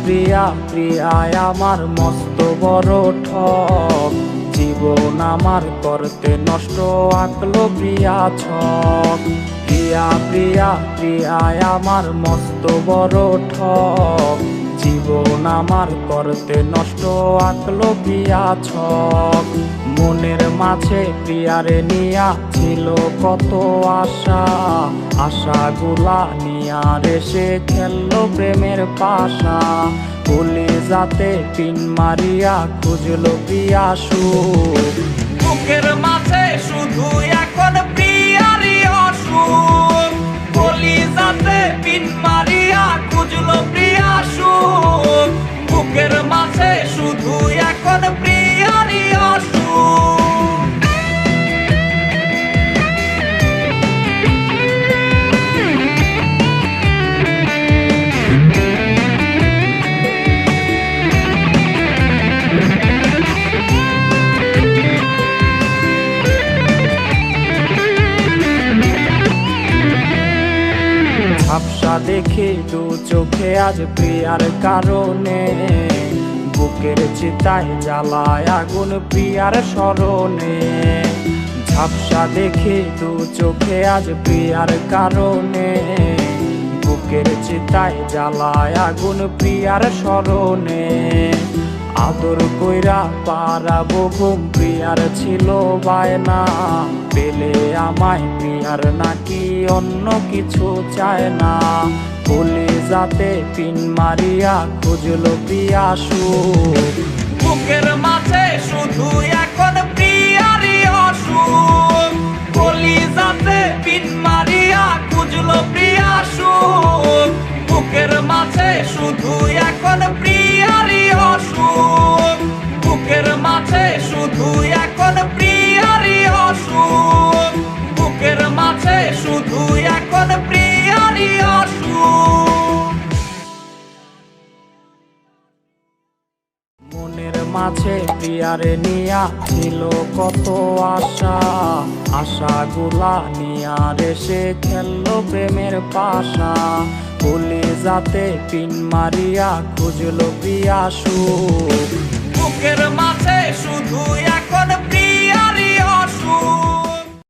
প্রিয়া প্রিয়ায় আমার মস্ত বড় ঠক, জীবন আমার করতে নষ্ট আঁকলো প্রিয়া ছক। প্রিয়া প্রিয়া প্রিয়ায় আমার মস্ত বড় ঠক, জীবন আমার করতে নষ্ট আঁকলো প্রিয়া ছক। মনের মাঝে প্রিয়ারে নিয়া ছিল কত আশা, আশাগুলা নিয়া রেসে খেললো প্রেমের পাশা। কলিজাতে পিন মারিয়া খুঁজলো প্রিয়া সুখ, বুকের মাঝে শুধু এখন প্রিয়ারই অসুখ। কলিজাতে পিন মারিয়া খুঁজলো প্রিয়া সুখ, বুকের মাঝে শুধু এখন প্রিয়ারই অসুখ। ঝাপসা দেখে দু চোখে আজ প্রিয়ার কারণে, বুকের চিতায় জ্বালায় আগুন প্রিয়ার স্মরণে। ঝাপসা দেখে দু চোখে আজ প্রিয়ার কারণে, বুকের চিতায় জ্বালায় আগুন প্রিয়ার স্মরণে। আদর কইরা পারাবো ঘুম প্রিয়ার ছিল বায়না, পেলে আমায় প্রিয়ার নাকি অন্য কিছু চায় না। কলিজাতে পিন মারিয়া খুঁজলো প্রিয়া সুখ, বুকের মাঝে শুধু এখন প্রিয়ারই অসুখ। কলিজাতে পিন মারিয়া খুঁজলো প্রিয়া সুখ, বুকের মাঝে শুধু এখন প্রিয়ারই অসুখ। বুকের মাঝে শুধু এখন প্রিয়ারই অসুখ, বুকের মাঝে শুধু এখন প্রিয়ারই অসুখ। মনের মাঝে প্রিয়ারে নিয়া ছিল কত আশা, আশাগুলা নিয়া রেসে খেললো প্রেমের পাশা। কলিজাতে পিন মারিয়া খুঁজলো প্রিয়া সুখ, বুকের মাঝে